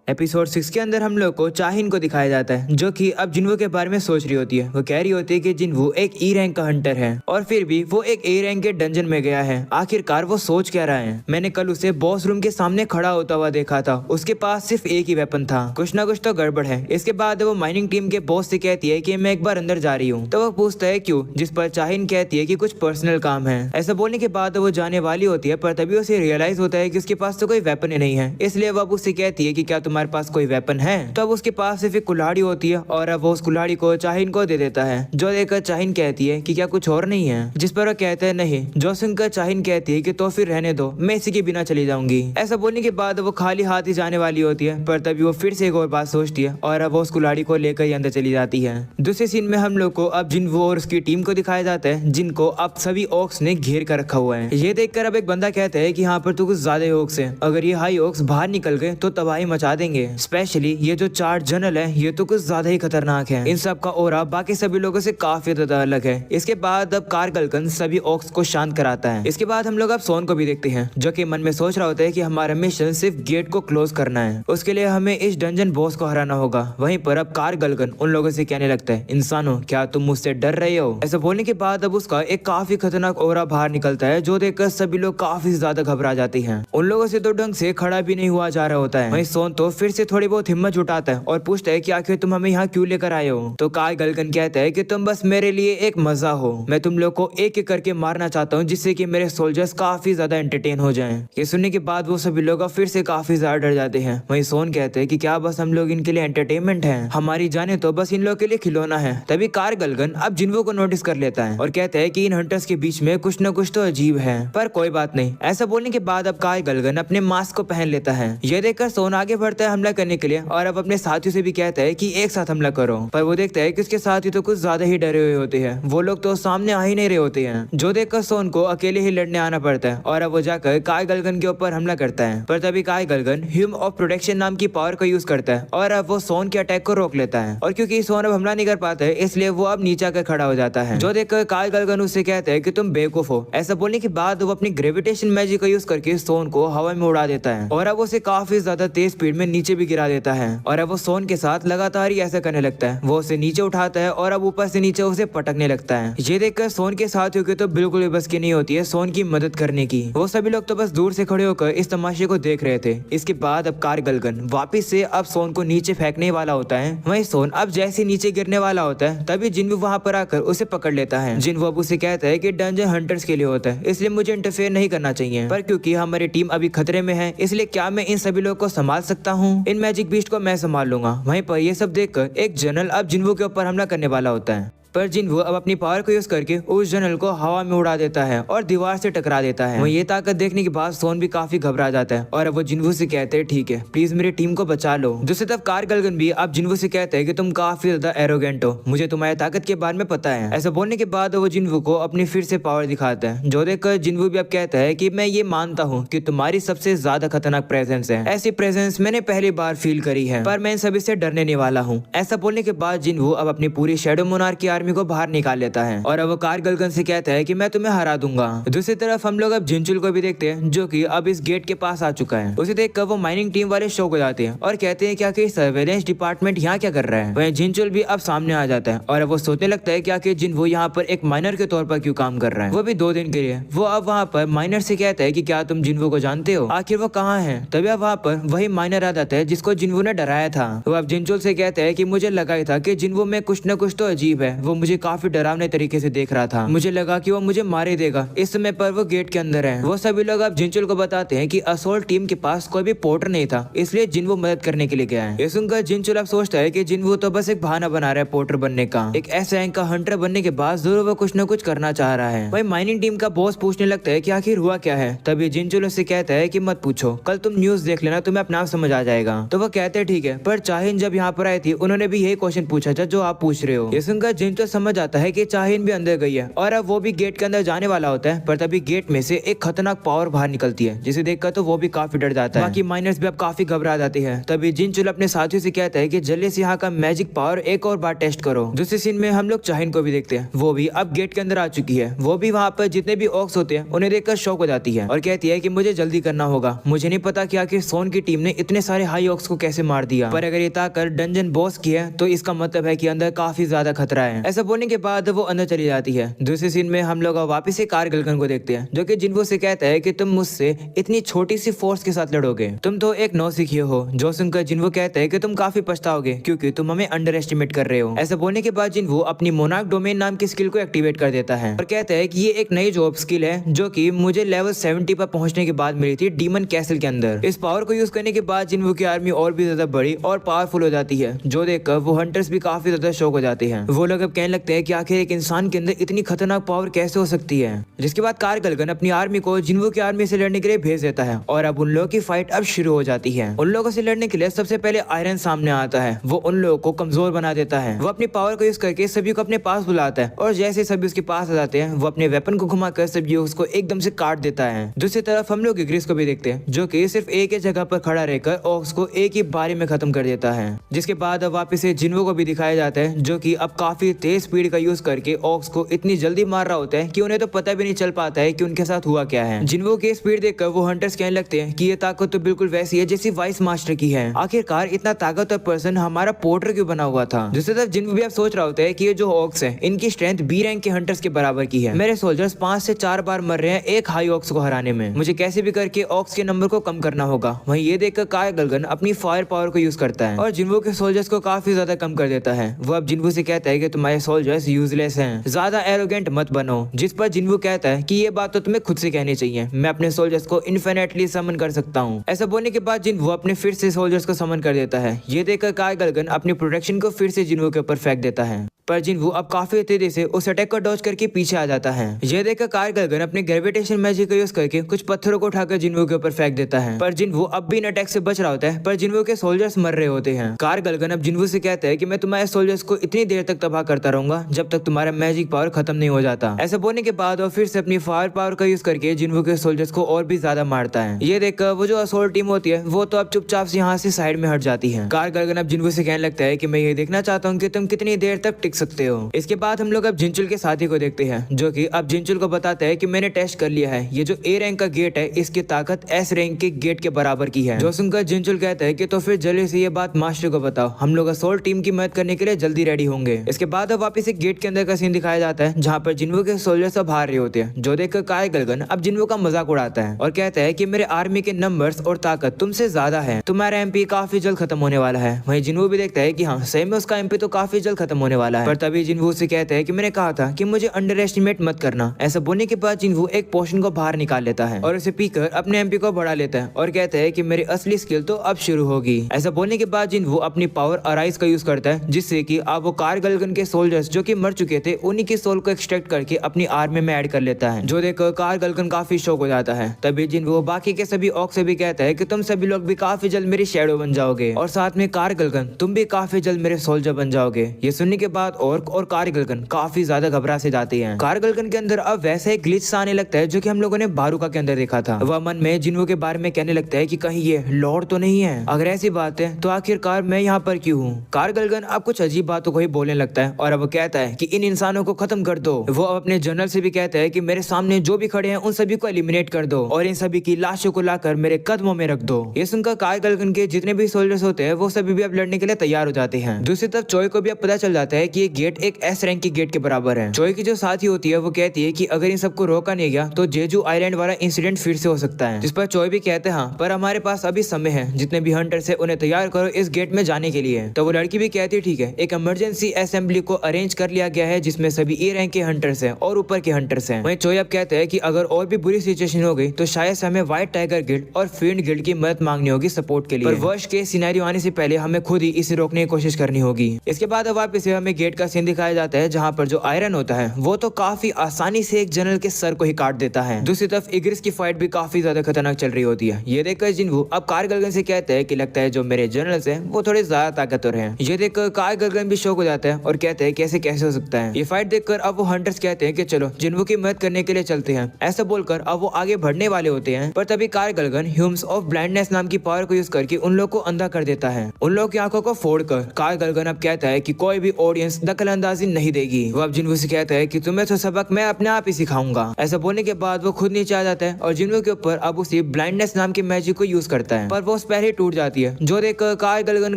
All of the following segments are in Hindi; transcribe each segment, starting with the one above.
एपिसोड 6 के अंदर हम लोग को चाहिन को दिखाया जाता है जो कि अब जिन्वू के बारे में सोच रही होती है। वो कह रही होती है कि जिन्वू एक ई रैंक का हंटर है और फिर भी वो एक ए रैंक के डंजन में गया है। आखिरकार वो सोच क्या रहा है। मैंने कल उसे बॉस रूम के सामने खड़ा होता हुआ देखा था। उसके पास सिर्फ एक ही वेपन था। कुछ ना कुछ तो गड़बड़ है। इसके बाद वो माइनिंग टीम के बॉस से कहती है कि मैं एक बार अंदर जा रही हूँ। तो वो पूछता है क्यों, जिस पर चाहिन कहती है कि कुछ पर्सनल काम है। ऐसा बोलने के बाद वो जाने वाली होती है, पर तभी उसे रियलाइज होता है कि उसके पास तो कोई वेपन ही नहीं है। इसलिए वो अब उससे कहती है कि क्या तुम्हारे पास कोई वेपन है। तो अब उसके पास सिर्फ एक कुल्हाड़ी होती है और अब वो उस कुल्हाड़ी को चाहिन को दे देता है। जो देखकर चाहिन कहती है कि क्या कुछ और नहीं है, जिस पर वो कहते हैं नहीं। जो सुनकर चाहिन कहती है कि तो फिर रहने दो, मैं इसी के बिना चली जाऊंगी। ऐसा बोलने के बाद वो खाली हाथ ही जाने वाली होती है, पर तभी वो फिर से एक और बात सोचती है और अब वो उस कुल्हाड़ी को लेकर ही अंदर चली जाती है। दूसरे सीन में हम लोग को अब जिन्वू और उसकी टीम को दिखाया जाता है, जिनको अब सभी ऑक्स ने घेर कर रखा हुआ है। ये देखकर अब एक बंदा कहता है कि यहाँ पर तो कुछ ज्यादा ऑक्स है। अगर ये हाई ऑक्स बाहर निकल गए तो तबाही मचा देंगे। स्पेशली ये जो 4 जनरल है, ये तो कुछ ज्यादा ही खतरनाक है। इन सब का ऑरा बाकी सभी लोगों से काफी ज्यादा अलग है। इसके बाद अब कारगलकन सभी ऑक्स को शांत कराता है। इसके बाद हम लोग अब सोन को भी देखते हैं, जो कि मन में सोच रहा होता है कि हमारा मिशन सिर्फ गेट को क्लोज करना है। उसके लिए हमें इस डंजन बॉस को हराना होगा। वहीं पर अब कारगलकन उन लोगों से कहने लगता है, इंसानों क्या तुम मुझसे डर रहे हो। ऐसा बोलने के बाद अब उसका एक काफी खतरनाक ऑरा बाहर निकलता है, जो देखकर सभी लोग काफी ज्यादा घबरा जाते हैं। उन लोगों से तो ढंग से खड़ा भी नहीं हुआ जा रहा होता है। वहीं सोन तो फिर से थोड़ी बहुत हिम्मत जुटाता है और पूछता है कि आखिर तुम हमें यहाँ क्यों लेकर आए हो। तो कारगलकन कहता है कि तुम बस मेरे लिए एक मजा हो। मैं तुम लोग को एक एक करके मारना चाहता हूँ, जिससे कि मेरे सोल्जर्स काफी ज्यादा एंटरटेन हो जाएं। ये सुनने के बाद वो सभी लोग फिर से काफी ज्यादा डर जाते हैं। वहीं सोन कहते हैं कि क्या बस हम लोग इनके लिए एंटरटेनमेंट है, हमारी जाने तो बस इन लोगों के लिए खिलौना है। तभी कारगलकन अब जिन्वू को नोटिस कर लेता है और कहता है कि इन हंटर्स के बीच में कुछ न कुछ तो अजीब है, पर कोई बात नहीं। ऐसा बोलने के बाद अब कारगलकन अपने मास्क को पहन लेता है। ये देखकर सोन आगे बढ़ता है हमला करने के लिए और अब अपने साथियों से भी कहता है कि एक साथ हमला करो। पर वो देखता है कि उसके साथी तो कुछ ज्यादा ही डरे हुए होते हैं। वो लोग तो सामने आ ही नहीं रहे होते हैं। जो देखकर सोन को अकेले ही लड़ने आना पड़ता है और अब वो जाकर कारगलकन के ऊपर हमला करता है। पर तभी कारगलकन ह्यूम ऑफ प्रोटेक्शन नाम की पावर को यूज करता है और अब वो सोन के अटैक को रोक लेता है। और क्योंकि सोन अब हमला नहीं कर पाता है, इसलिए वो अब नीचे आकर खड़ा हो जाता है। जो देखकर कारगलकन उससे कहता है कि तुम बेवकूफ हो। ऐसा बोलने के बाद वो अपनी ग्रेविटेशन मैजिक का यूज करके सोन को हवा में उड़ा देता है और अब उसे काफी ज्यादा तेज स्पीड में नीचे भी गिरा देता है। और अब वो सोन के साथ लगातार ही ऐसा करने लगता है। वो उसे नीचे उठाता है और अब ऊपर से नीचे उसे पटकने लगता है। ये देखकर सोन के साथियों के तो बिल्कुल भी बस की नहीं होती है सोन की मदद करने की। वो सभी लोग तो बस दूर से खड़े होकर इस तमाशे को देख रहे थे। इसके बाद अब कारगलकन वापिस से अब सोन को नीचे फेंकने वाला होता है। वहीं सोन अब जैसे नीचे गिरने वाला होता है, तभी जिन्वू वहां पर आकर उसे पकड़ लेता है। जिन्वू अब उसे कहता है कि डंजन हंटर्स के लिए होता है, इसलिए मुझे इंटरफेयर नहीं करना चाहिए। पर क्योंकि हमारी टीम अभी खतरे में है, इसलिए क्या मैं इन सभी लोग को संभाल सकता हूँ? इन मैजिक बीस्ट को मैं संभाल लूंगा। वहीं पर ये सब देखकर एक जनरल अब जिन्वू के ऊपर हमला करने वाला होता है, पर जिन्वू अब अपनी पावर को यूज करके उस जनरल को हवा में उड़ा देता है और दीवार से टकरा देता है। वहीं ये ताकत देखने के बाद सोन भी काफी घबरा जाता है और अब वो जिन्वू से कहते हैं ठीक है, प्लीज मेरी टीम को बचा लो। दूसरी तरफ कारगलकन भी अब जिन्वू से कहते हैं कि तुम काफी ज्यादा एरोगेंट हो, मुझे तुम्हारी ताकत के बारे में पता है। ऐसा बोलने के बाद वो जिन्वू को अपनी फिर से पावर दिखाता है। जो देखकर जिन्वू भी अब कहता है कि मैं ये मानता हूँ कि तुम्हारी सबसे ज्यादा खतरनाक प्रेजेंस है। ऐसी प्रेजेंस मैंने पहली बार फील करी है, पर मैं इन सभी से डरने नहीं वाला हूँ। ऐसा बोलने के बाद जिन्वू अब अपनी पूरी शैडो मोनार्क की आर्मी को बाहर निकाल लेता है और अब वो कारगलकन से कहता है कि मैं तुम्हें हरा दूंगा। दूसरी तरफ हम लोग अब जिनचुल को भी देखते हैं, जो कि अब इस गेट के पास आ चुका है। उसे देखकर वो माइनिंग टीम वाले शो हो जाते हैं और कहते हैं कि आखिर सर्वेलेंस डिपार्टमेंट यहाँ क्या कर रहा है। वहीं जिनचुल भी अब सामने आ जाता है और अब वो सोचने लगता है कि आखिर जिन्वू यहाँ पर एक माइनर के तौर पर क्यों काम कर रहा है, वो भी 2 दिन के लिए। वो अब वहाँ पर माइनर से कहता है कि क्या तुम जिन्वू को जानते हो, आखिर वो कहाँ है। तभी अब वहाँ पर वही माइनर आ जाता है जिसको जिन्वू ने डराया था। वो अब जिनचुल से कहता है कि मुझे लगा ही था कि जिन्वू में कुछ न कुछ तो अजीब है। वो मुझे काफी डरावने तरीके से देख रहा था, मुझे लगा कि वो मुझे मारे देगा। इस समय पर वो गेट के अंदर है। वो सभी लोग अब जिनचुल को बताते हैं कि असोल्ट टीम के पास कोई भी पोर्टर नहीं था, इसलिए जिन्वू मदद करने के लिए गया है। ये सुनकर जिनचुल अब सोचता है कि जिन्वू तो बस एक बहाना बना रहा है पोर्टर बनने का। एक ऐसे रैंक का हंटर बनने के बाद जरूर वो कुछ न कुछ करना चाह रहा है। वही माइनिंग टीम का बॉस पूछने लगता है कि आखिर हुआ क्या है। तभी जिनचुल उससे कहता है कि मत पूछो, कल तुम न्यूज देख लेना, तुम्हें अपना समझ आ जाएगा। तो वो कहते हैं ठीक है। पर चाहिन जब यहाँ पर आई थी, उन्होंने भी यही क्वेश्चन पूछा था जो आप पूछ रहे हो। ये सुनकर जिनचुल तो समझ आता है कि चाहिन भी अंदर गई है और अब वो भी गेट के अंदर जाने वाला होता है, पर तभी गेट में से एक खतरनाक पावर बाहर निकलती है, जिसे देखकर तो वो भी काफी डर जाता है। बाकी माइनर्स भी अब काफी घबरा जाती है। तभी जिनचुल अपने साथियों से कहता है कि जल्दी से यहाँ का मैजिक पावर एक और बार टेस्ट करो। दूसरे सीन में हम लोग चाहिन को भी देखते हैं, वो भी अब गेट के अंदर आ चुकी है। वो भी वहाँ पर जितने भी ऑक्स होते हैं उन्हें देखकर शॉक हो जाती है और कहती है कि मुझे जल्दी करना होगा। मुझे नहीं पता कि आखिर सोन की टीम ने इतने सारे हाई ऑक्स को कैसे मार दिया, पर अगर ये ताकत डंजन बॉस की है तो इसका मतलब है कि अंदर काफी ज्यादा खतरा है। ऐसा बोलने के बाद वो अंदर चली जाती है। दूसरे सीन में हम लोग वापिस से कारगिलगन को देखते हैं, जो कि जिन्वो से कहता है कि तुम मुझसे इतनी छोटी सी फोर्स के साथ लड़ोगे, तुम तो एक नौसिखिए हो। जो सुनकर जिन्वो कहता है कि तुम काफी पछताओगे क्योंकि तुम हमें अंडर एस्टिमेट कर रहे हो। ऐसा बोलने के बाद जिन्वो अपनी मोनार्क डोमेन नाम की स्किल को एक्टिवेट कर देता है और कहता है कि ये एक नई जॉब स्किल है जो कि मुझे लेवल 70 पर पहुंचने के बाद मिली थी डीमन कैसल के अंदर। इस पावर को यूज करने के बाद जिन्वो की आर्मी और भी ज्यादा बड़ी और पावरफुल हो जाती है, जो देखकर वो हंटर्स भी काफी ज्यादा शौक हो जाते हैं। वो लोग अब कहने लगते हैं कि आखिर एक इंसान के अंदर इतनी खतरनाक पावर कैसे हो सकती है। जिसके बाद कारगिलगन अपनी आर्मी को जिन्वो की आर्मी से लड़ने के लिए भेज देता है और अब उन लोगों की फाइट अब शुरू हो जाती है। उन लोगों से लड़ने के लिए सबसे पहले आयरन सामने आता है। वो उन लोगों को कमजोर बना देता है। वो अपनी पावर को यूज करके सभी को अपने पास बुलाता है और जैसे सभी उसके पास आ जाते हैं वो अपने वेपन को घुमाकर सभी उसको एकदम से काट देता है। दूसरी तरफ हम लोग ग्रिस को भी देखते हैं, जो कि सिर्फ एक ही जगह पर खड़ा रहकर ऑक्स को एक ही बारी में खत्म कर देता है। जिसके बाद अब वापस से जिन्वो को भी दिखाया जाता है, जो कि अब काफी तेज स्पीड का यूज करके ऑक्स को इतनी जल्दी मार रहा होता है कि उन्हें तो पता भी नहीं चल पाता है कि उनके साथ हुआ क्या है। जिन्वो की स्पीड देखकर वो हंटर्स कहने लगते हैं कि ये ताकत तो बिल्कुल वैसी है जैसी वाइस मास्टर की है। आखिरकार इतना ताकतवर पर्सन हमारा पोर्टर क्यों बना हुआ था। दूसरी तरफ जिन्वो भी अब सोच रहा होता है कि ये जो ऑक्स है इनकी स्ट्रेंथ बी रैंक के हंटर्स के बराबर की है। मेरे सोल्जर्स 5 से 4 बार मर रहे हैं एक हाई ऑक्स को हराने में। मुझे कैसे भी करके ऑक्स के नंबर को कम करना होगा। वहीं ये देखकर कारगिलगन अपनी फायर पावर को यूज करता है और जिन्वो के सोल्जर्स को काफी ज्यादा कम कर देता है। वो अब जिन्वो से कहता है कि तुम्हारे सोल्जर्स यूजलेस हैं, ज्यादा एरोगेंट मत बनो। जिस पर जिन्वो कहता है कि ये बात तो तुम्हें खुद से कहनी चाहिए, मैं अपने सोल्जर्स को इन्फिनिटली समन कर सकता हूँ। ऐसा बोलने के बाद जिन्वो अपने फिर से सोल्जर्स को समन कर देता है। ये देखकर कारगिलगन अपनी प्रोटेक्शन को फिर से जिन्वो के ऊपर फेंक देता है, पर जिन्वो अब काफी तेजी से उस अटैक को डॉज करके पीछे आ जाता है। ये देखकर कारगिलगन अपने ग्रेविटेशन मैजिक का यूज करके कुछ पत्थरों को उठाकर जिन्वो के ऊपर फेंक देता है, पर जिन्वो अब भी इन अटैक से बच रहा होता है, पर जिन्वो के सोल्जर्स मर रहे होते हैं। कारगिलगन अब जिन्वो से कहता है कि मैं तुम्हारे सोल्जर्स को इतनी देर तक तबाह करता रहूंगा जब तक तुम्हारा मैजिक पावर खत्म नहीं हो जाता। ऐसा बोलने के बाद वो फिर से अपनी फायर पावर का यूज करके जिन्वो के सोल्जर्स को और भी ज्यादा मारता है। ये देखकर वो जो असोल्ट टीम होती है वो तो अब चुपचाप से यहाँ से साइड में हट जाती है। कारगिलगन अब जिन्वो से कहने लगता है कि मैं ये देखना चाहता हूँ कि तुम कितनी देर तक टिक सकते हो। इसके बाद हम लोग अब जिनचुल के साथी को देखते हैं, जो कि अब जिनचुल को बताता है कि मैंने टेस्ट कर लिया है, ये जो ए रैंक का गेट है इसकी ताकत एस रैंक के गेट के बराबर की है। जो सुनकर जिनचुल कहता है कि तो फिर जल्दी से ये बात मास्टर को बताओ, हम लोग असोल्ट टीम की मदद करने के लिए जल्दी रेडी होंगे। इसके बाद अब वापस एक गेट के अंदर का सीन दिखाया जाता है, जहाँ पर जिन्वो के सोल्जर्स सब हार रहे होते हैं। जो देखकर कारगिलगन अब जिन्वो का मजाक उड़ाता है और कहता है कि मेरे आर्मी के नंबर्स और ताकत तुमसे ज्यादा है, तुम्हारा एमपी काफी जल्द खत्म होने वाला है। वहीं जिन्वो भी देखता है कि हाँ सही में उसका एमपी तो काफी जल्द खत्म होने वाला है, पर तभी जिन्वो से कहता है कि मैंने कहा था कि मुझे अंडर एस्टिमेट मत करना। ऐसा बोलने के बाद जिन्वो एक पोशन को बाहर निकाल लेता है और उसे पीकर अपने एमपी को बढ़ा लेता है और कहता है कि मेरी असली स्किल तो अब शुरू होगी। ऐसा बोलने के बाद जिन्वो अपनी पावर अराइज का यूज करता है, जिससे कि अब वो कारगिलगन के सोल्जर्स जो कि मर चुके थे उन्हीं की सोल को एक्सट्रैक्ट करके अपनी आर्मी में ऐड कर लेता है। जो देखकर कारगिलगन काफी शौक हो जाता है। तभी जिन्वो बाकी के सभी ऑक्स से भी कहता है कि तुम सभी लोग भी काफी जल्द मेरी शैडो बन जाओगे और साथ में कारगिलगन तुम भी काफी जल्द मेरे सोल्जर बन जाओगे। ये सुनने के बाद और कारगिलगन काफी ज्यादा घबरा से जाते हैं। कारगिलगन के अंदर अब वैसा एक ग्लिच आने लगता है जो कि हम लोगों ने बारूका के अंदर देखा था। वह मन में जिन्वो के बारे में कहने लगता है कि कहीं ये लॉर्ड तो नहीं है, अगर ऐसी बात है तो आखिरकार मैं यहाँ पर क्यों हूँ। कारगिलगन अब कुछ अजीब बातों को ही बोलने लगता है और अब वो कहता है कि इन इंसानों को खत्म कर दो। वो अब अपने जनरल से भी कहता है कि मेरे सामने जो भी खड़े हैं उन सभी को एलिमिनेट कर दो और इन सभी की लाशों को लाकर मेरे कदमों में रख दो। ये सुनकर कारगिलगन के जितने भी सोल्जर्स होते हैं वो सभी भी अब लड़ने के लिए तैयार हो जाते हैं। दूसरी तरफ चोय को भी अब पता चल जाता है कि ये गेट एक एस रैंक के गेट के बराबर है। चोय की जो साथी होती है वो कहती है कि अगर इन सबको रोका नहीं गया तो जेजू आइलैंड वाला इंसिडेंट फिर से हो सकता है। जिस पर चोय भी कहते हैं हाँ पर हमारे पास अभी समय है, जितने भी हंटर्स है उन्हें तैयार करो इस गेट में जाने के लिए। तो वो लड़की भी कहती है ठीक है, एक इमरजेंसी असेंबली को अरेंज कर लिया गया है जिसमें सभी ए रैंक के हंटर्स हैं और ऊपर के हंटर्स हैं। वहीं चोय अब कहते हैं कि अगर और भी बुरी सिचुएशन हो गई तो शायद से हमें व्हाइट टाइगर गिल्ड और फील्ड गिल्ड की मदद मांगनी होगी सपोर्ट के लिए, पर वर्स्ट के सिनेरियो आने से पहले हमें खुद ही इसे रोकने की कोशिश करनी होगी। इसके बाद वापस हमें गेट गेट का सीन दिखाया जाता है जहाँ पर जो आयरन होता है वो तो काफी आसानी से एक जनरल के सर को ही काट देता है। दूसरी तरफ इग्रिस की फाइट भी काफी ज्यादा खतरनाक चल रही होती है। ये देखकर जिन्वू अब कार गलगन से कहते हैं कि लगता है जो मेरे जनरल्स हैं वो थोड़े ज्यादा ताकतवर हैं। ये देखकर कार गलगन भी शौक हो जाता है और कहते हैं कैसे कैसे हो सकता है। ये फाइट देखकर अब वो हंटर्स कहते हैं कि चलो जिन्वू की मदद करने के लिए चलते हैं। ऐसा बोलकर अब वो आगे बढ़ने वाले होते हैं, पर तभी कार गलगन ह्यूम्स ऑफ ब्लाइंडनेस नाम की पावर को यूज करके उन लोग को अंधा कर देता है। उन लोग की आंखों को फोड़कर कार गलगन अब कहता है कि कोई भी ऑडियंस दखल अंदाजी नहीं देगी। वो अब जिन्वू से कहता है कि तुम्हें तो सबक मैं अपने आप ही सिखाऊंगा। ऐसा बोलने के बाद वो खुद नीचे आ जाता है और जिन्वू के ऊपर अब उसी ब्लाइंडनेस नाम की मैजिक को यूज करता है, पर वो उस पहले टूट जाती है, जो देखकर कार गलगन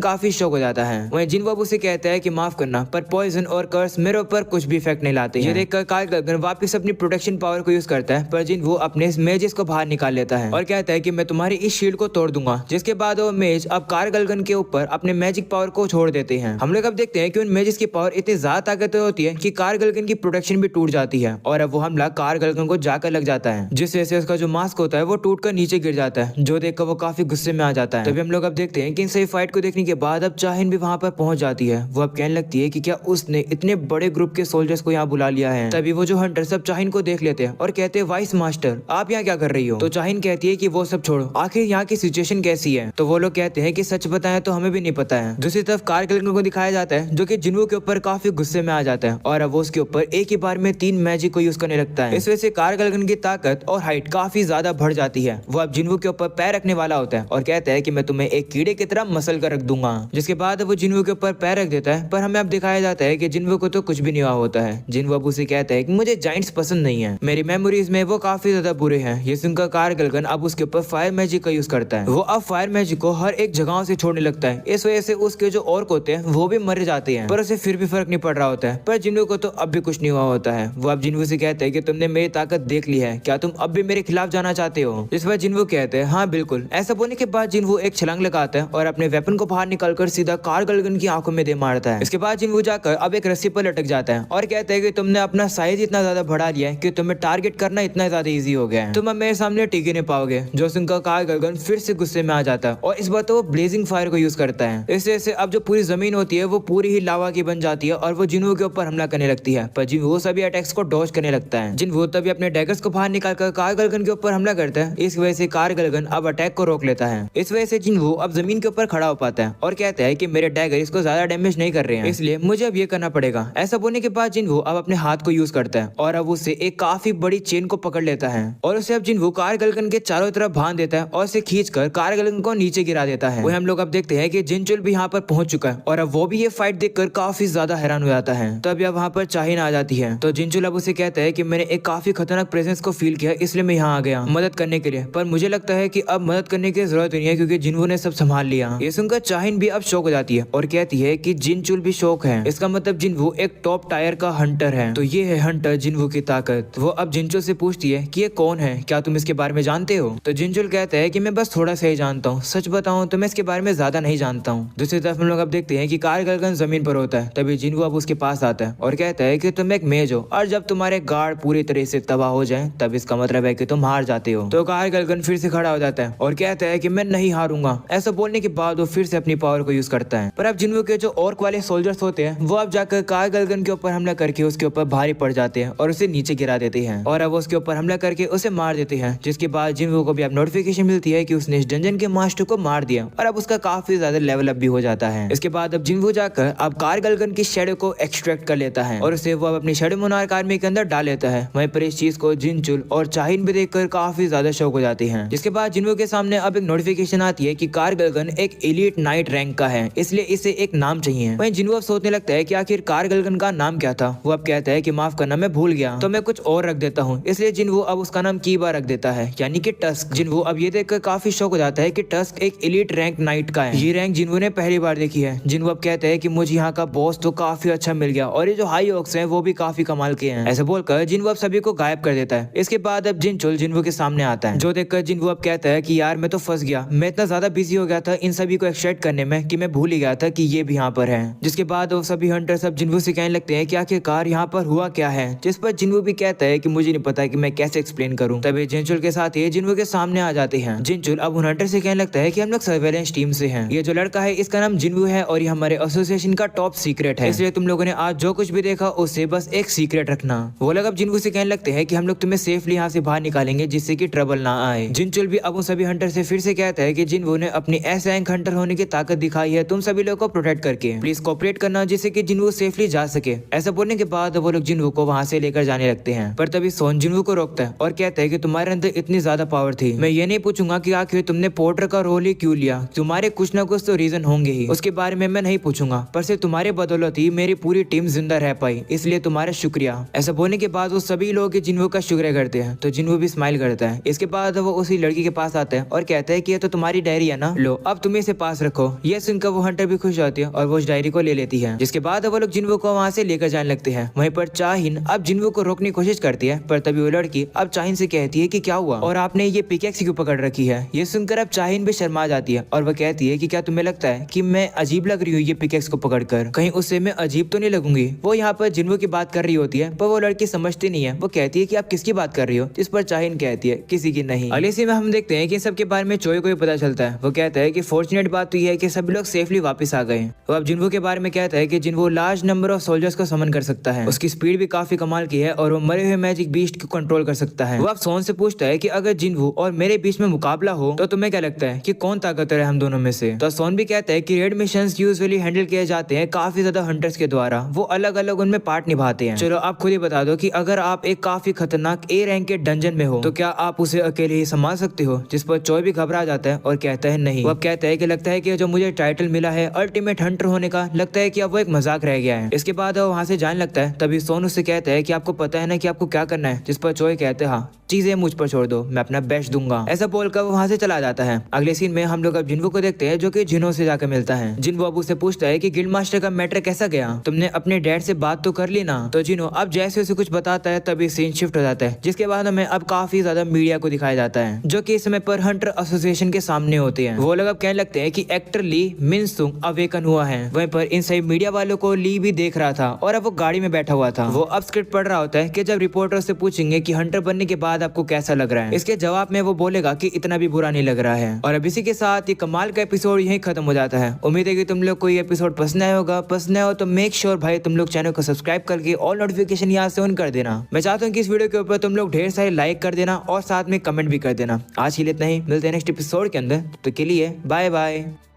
काफी शॉक हो जाता है। वहीं जिन्वू अब उसे कहता है कि माफ करना, पर पॉइजन और कर्स मेरे ऊपर कुछ भी इफेक्ट नहीं लाते। ये देखकर कार गलगन वापस अपनी प्रोटेक्शन पावर को यूज करता है, पर जिन्वू अपने इस मेजिस को बाहर निकाल लेता है और कहता है कि मैं तुम्हारी इस शील्ड को तोड़ दूंगा। जिसके बाद वो मेज अब कार गलगन के ऊपर अपने मैजिक पावर को छोड़ देते हैं। हम लोग अब देखते हैं कि उन मेजिस की पावर इतनी ज्यादा ताकतवर होती है कि कार गलगन की प्रोटेक्शन भी टूट जाती है और अब वो हमला कार गलगन को जाकर लग जाता है, जिस वजह से उसका जो मास्क होता है वो टूटकर नीचे गिर जाता है, जो देखकर वो काफी गुस्से में आ जाता है। तभी हम लोग अब देखते हैं कि इन सही फाइट को देखने के बाद अब चाहिन भी वहां पर पहुंच जाती है। वो अब कहने लगती है कि क्या उसने इतने बड़े ग्रुप के सोल्जर्स को यहाँ बुला लिया है। तभी वो जो हंटर सब चाहिन को देख लेते हैं और कहते हैं वाइस मास्टर आप यहाँ क्या कर रही हो। तो चाहिन कहती है कि वो सब छोड़ो, आखिर यहाँ की सिचुएशन कैसी है। तो वो लोग कहते हैं कि सच बताएं तो हमें भी नहीं पता है। दूसरी तरफ कार गलगन को दिखाया जाता है जो कि जिन्वू के ऊपर काफी गुस्से में आ जाता है और अब वो उसके ऊपर एक ही बार में 3 मैजिक को यूज करने लगता है। इस वजह से कार गलगन की ताकत और हाइट काफी ज्यादा बढ़ जाती है। वो अब जिन्वू के ऊपर पैर रखने वाला होता है और कहता है कि मैं तुम्हें एक कीड़े की तरह मसल कर रख दूंगा। जिसके बाद वो जिन्वू के ऊपर पैर रख देता है, पर हमें अब दिखाया जाता है कि जिन्वू को तो कुछ भी नहीं हुआ होता है। जिन्वू अब उसे कहता है कि मुझे जाइंट्स पसंद नहीं है, मेरी मेमोरीज में वो काफी ज्यादा बुरे हैं। ये सुनकर कार गलगन अब उसके ऊपर फायर मैजिक का यूज करता है। वो अब फायर मैजिक को हर एक जगह से छोड़ने लगता है। इस वजह से उसके जो ऑर्क होते हैं वो भी मर जाते हैं, पर उसे फिर भी फर्क नहीं पड़ रहा होता है। पर जिन्वू को तो अब भी कुछ नहीं हुआ होता है। वो अब जिन्वू से कहते हैं कि तुमने मेरी ताकत देख ली है, क्या तुम अब भी मेरे खिलाफ जाना चाहते हो। इस पर जिन्वू कहते हैं हाँ बिल्कुल। ऐसा बोलने के बाद जिन्वू एक छलांग लगाता है और अपने वेपन को बाहर निकालकर सीधा कार गलगन की आंखों में दे मारता है। इसके बाद जिन्वू जाकर अब एक रस्सी पर लटक जाता है और कहते हैं कि तुमने अपना साइज इतना ज्यादा बढ़ा लिया है कि तुम्हें टारगेट करना इतना ज्यादा इजी हो गया है, तुम अब मेरे सामने टिक नहीं पाओगे। जो सुनकर कार गलगन फिर से गुस्से में आ जाता है और इस बार तो वो ब्लेजिंग फायर को यूज करता है। इस वजह से अब जो पूरी जमीन होती है वो पूरी ही लावा की बन जाती है और वो जिन्वू के ऊपर हमला करने लगती है, पर जिन्वू सभी अटैक्स को डॉज करने लगता है। जिन्वू तभी अपने डैगर्स को बाहर निकालकर कार गलगन के ऊपर हमला करता है। इस वजह से कार गलगन अब अटैक को रोक लेता है। इस वजह से जिन्वू अब जमीन के ऊपर खड़ा हो पाता है और कहता है कि मेरे डैगर इसको ज्यादा डैमेज नहीं कर रहे हैं, इसलिए मुझे अब ये करना पड़ेगा। ऐसा बोलने के बाद जिन्वू अब अपने हाथ को यूज करता है और अब उससे एक काफी बड़ी चेन को पकड़ लेता है और उसे अब जिन्वू कार गलगन के चारों तरफ बांध देता है और उसे खींचकर कार गलगन को नीचे गिरा देता है। वही हम लोग अब देखते हैं कि जिनचुल भी यहाँ पर पहुंच चुका है और अब वो भी ये फाइट देखकर काफी ज्यादा हैरान हो जाता है। तब अब वहाँ पर चाहिन आ जाती है। तो जिनचुल अब उसे कहता है कि मैंने एक काफी खतरनाक प्रेजेंस को फील किया, इसलिए मैं यहाँ आ गया मदद करने के लिए, पर मुझे लगता है कि अब मदद करने की जरूरत नहीं है क्योंकि जिन्वू ने सब संभाल लिया। ये सुनकर चाहिन भी अब शौक हो जाती है और कहती है कि जिनचुल भी शौक है, इसका मतलब जिन्वू एक टॉप टायर का हंटर है। तो ये है हंटर जिन्वू की ताकत। वो अब जिनचुल से पूछती है कि ये कौन है, क्या तुम इसके बारे में जानते हो। तो जिनचुल कहता है कि मैं बस थोड़ा सा ही जानता हूँ, सच बताऊं तो मैं इसके बारे में ज्यादा नहीं जानता हूँ। दूसरी तरफ हम लोग अब देखते हैं कि कार गलगन जमीन पर होता है। तभी जिन्वू अब उसके पास आता है और कहता है कि तुम एक मेज हो और जब तुम्हारे गार्ड पूरी तरह से तबाह हो जाए तब इसका मतलब है कि तुम हार जाते हो। तो कार गलगन फिर से खड़ा हो जाता है और कहता है कि मैं नहीं हारूंगा। ऐसा बोलने के बाद वो फिर से अपनी पावर को यूज करता है, पर अब जिन्वू के जो ऑर्क वाले सोल्जर्स होते हैं वो अब जाकर कार गलगन के ऊपर हमला करके उसके ऊपर भारी पड़ जाते हैं और उसे नीचे गिरा देते हैं और अब उसके ऊपर हमला करके उसे मार देते हैं। जिसके बाद जिन्वू को भी अब नोटिफिकेशन मिलती है कि उसने इस डंजन के मास्टर को मार दिया और अब उसका काफी ज्यादा लेवल अप भी हो जाता है। इसके बाद अब जिन्वू जाकर अब कार गलगन की शैडो को एक्सट्रैक्ट कर लेता है और उसे वो अब अपनी शैडो मोनार्क आर्मी के अंदर डाल लेता है। वहीं पर इस चीज को जिनचुल और चाहिन भी देखकर काफी ज्यादा शौक हो जाती हैं। जिसके बाद जिन्वू के सामने अब एक नोटिफिकेशन आती है कि कार गलगन एक एलीट नाइट रैंक का है, इसलिए इसे एक नाम चाहिए। वहीं जिन्वू अब सोचने लगता है कि आखिर कार गलगन का नाम क्या था। वो अब कहता है कि माफ करना मैं भूल गया, तो मैं कुछ और रख देता हूँ। इसलिए जिन्वू अब उसका नाम कीबा रख देता है, यानी कि टस्क। जिन्वू अब ये देखकर काफी शौक हो जाता है कि टस्क एक एलीट रैंक नाइट का है। ये रैंक जिन्वू ने पहली बार देखी है। जिन्वू अब कहते हैं कि मुझे यहाँ का बॉस तो काफी अच्छा मिल गया और ये जो हाई ऑक्स हैं वो भी काफी कमाल के हैं। ऐसा बोलकर जिन्वू अब सभी को गायब कर देता है। इसके बाद अब जिनचुल जिन्वू के सामने आता है, जो देखकर जिन्वू अब कहता है कि यार मैं तो फंस गया, मैं इतना ज्यादा बिजी हो गया था इन सभी को एक्सट्रैक्ट करने में कि मैं भूल ही गया था कि ये भी यहाँ पर है। जिसके बाद वो सभी हंटर सब जिन्वू से कहने लगते हैं कि आखिरकार यहाँ पर हुआ क्या है, जिस पर जिन्वू भी कहता है कि मुझे नहीं पता कि मैं कैसे एक्सप्लेन करूँ। तभी जिनचुल के साथ ये जिन्वू के सामने आ जाते हैं। जिनचुल अब उन हंटर से कहने लगता है कि हम लोग सर्वेलेंस टीम से हैं, ये जो लड़का है इसका नाम जिन्वू है और ये हमारे एसोसिएशन का टॉप सीक्रेट है, इसलिए तुम लोगों ने आज जो कुछ भी देखा उससे बस एक सीक्रेट रखना। वो लोग अब जिन्वू से कहने लगते हैं कि हम लोग तुम्हें सेफली यहाँ से बाहर निकालेंगे जिससे कि ट्रबल ना आए। जिनचुल भी अब उन सभी हंटर से फिर से कहता है कि जिन्वू ने अपनी ऐसे रैंक हंटर होने की ताकत दिखाई है तुम सभी लोग को प्रोटेक्ट करके, प्लीज कोऑपरेट करना जिससे कि जिन्वू सेफली जा सके। ऐसा बोलने के बाद वो लोग जिन्वू को वहाँ से लेकर जाने लगते हैं, पर तभी सोन जिन्वू को रोकता है और कहता है कि तुम्हारे अंदर इतनी ज्यादा पावर थी, मैं ये नहीं पूछूंगा कि आखिर तुमने पोर्टर का रोल ही क्यों लिया, तुम्हारे कुछ ना कुछ तो रीजन होंगे ही, उसके बारे में मैं नहीं पूछूंगा, पर सिर्फ तुम्हारे बदौलत ही मेरी पूरी टीम जिंदा रह पाई, इसलिए तुम्हारा शुक्रिया। ऐसा बोलने के बाद वो सभी लोग जिन्वू का शुक्रिया करते हैं, तो जिन्वू भी स्माइल करता है। इसके बाद वो उसी लड़की के पास आता है और कहता है कि ये तो तुम्हारी डायरी है ना, लो अब तुम इसे पास रखो। ये सुनकर वो हंटर भी खुश होती है और वो उस डायरी को ले लेती है, जिसके बाद वो लोग जिन्वू को वहाँ से लेकर जाने लगते हैं। वहीं पर चाहिन अब जिन्वू को रोकने की कोशिश करती है, पर तभी वो लड़की अब चाहिन से कहती है कि क्या हुआ और आपने ये पिकेक्स क्यों पकड़ रखी है। ये सुनकर अब चाहिन भी शर्मा जाती है और वो कहती है कि क्या तुम्हें लगता है कि मैं अजीब लग रही हूँ ये पिकेक्स को पकड़कर, कहीं उससे मैं अजीब तो नहीं लगूंगी। वो यहाँ पर जिन्वू की बात कर रही होती है, पर वो लड़की समझती नहीं है। वो कहती है कि आप किसकी बात कर रही हो, इस पर चाहिन कहती है किसी की नहीं। अगले सीन में हम देखते हैं कि सबके बारे में चोई को भी पता चलता है। वो कहता है कि फॉर्चुनेट बात तो ये है कि सभी लोग सेफली वापस आ गए। वो अब जिन्वू के बारे में कहता है कि जिन्वू लार्ज नंबर ऑफ सोल्जर्स को समन कर सकता है, उसकी स्पीड भी काफी कमाल की है और वो मरे हुए मैजिक बीस्ट को कंट्रोल कर सकता है। वो अब सोन से पूछता है कि अगर जिन्वू और मेरे बीच में मुकाबला हो तो तुम्हें क्या लगता है कि कौन ताकतवर है हम दोनों में से। तो सोन भी कहता है कि रेड मिशंस यूजुअली हैंडल किए जाते हैं काफी ज्यादा हंटर्स के द्वारा, वो अलग अलग उनमें पार्ट निभाते हैं। चलो आप खुद ही बता दो कि अगर आप एक काफी खतरनाक ए रैंक के डंजन में हो तो क्या आप उसे अकेले ही संभाल सकते हो। जिस पर चोई भी घबरा जाता है और कहता है नहीं। वो अब कहता है कि लगता है कि जो मुझे टाइटल मिला है अल्टीमेट हंटर होने का, लगता है कि अब वो एक मजाक रह गया है। इसके बाद वो वहाँ से जाने लगता है। तभी सोन उससे कहता है कि आपको पता है ना कि आपको क्या करना है। जिस पर चोई कहते हैं हाँ, चीजें मुझ पर छोड़ दो, मैं अपना बेस्ट दूंगा। ऐसा बोलकर वो वहाँ से चला जाता है। अगले सीन में हम लोग अब जिन्वू को देखते हैं जो कि जिनो से जाकर मिलता है। जिन्वू अब उससे पूछता है कि गिल्ड मास्टर का मैटर कैसा गया, तुमने अपने डैड से बात तो कर ली ना। तो जिनो अब जैसे उसे कुछ बताता है तभी सीन शिफ्ट हो जाता है, जिसके बाद हमें अब काफी ज्यादा मीडिया को दिखाया जाता है जो कि इस समय पर हंटर एसोसिएशन के सामने होते हैं। वो लोग अब कहने लगते हैं कि एक्टर ली मिन सुंग अवेकन हुआ है। वहीं पर इन सभी मीडिया वालों को ली भी देख रहा था और अब वो गाड़ी में बैठा हुआ था। वो अब स्क्रिप्ट पढ़ रहा होता है कि जब रिपोर्टर से पूछेंगे कि हंटर बनने के बाद आपको कैसा लग रहा है, इसके जवाब में वो बोलेगा कि इतना भी बुरा नहीं लग रहा है। और अब इसी के साथ ये कमाल का एपिसोड यहीं खत्म हो जाता है। उम्मीद है कि तुम लोग को ये एपिसोड पसंद आया होगा। पसंद आया हो तो मेक श्योर भाई तुम लोग चैनल को सब्सक्राइब करके ऑल नोटिफिकेशन यहाँ से ऑन कर देना। मैं चाहता हूँ कि इस वीडियो के ऊपर तुम लोग ढेर सारे लाइक कर देना और साथ में कमेंट भी कर देना। आज के लिए इतना ही, मिलते हैं नेक्स्ट एपिसोड के अंदर। तो के लिए बाय बाय।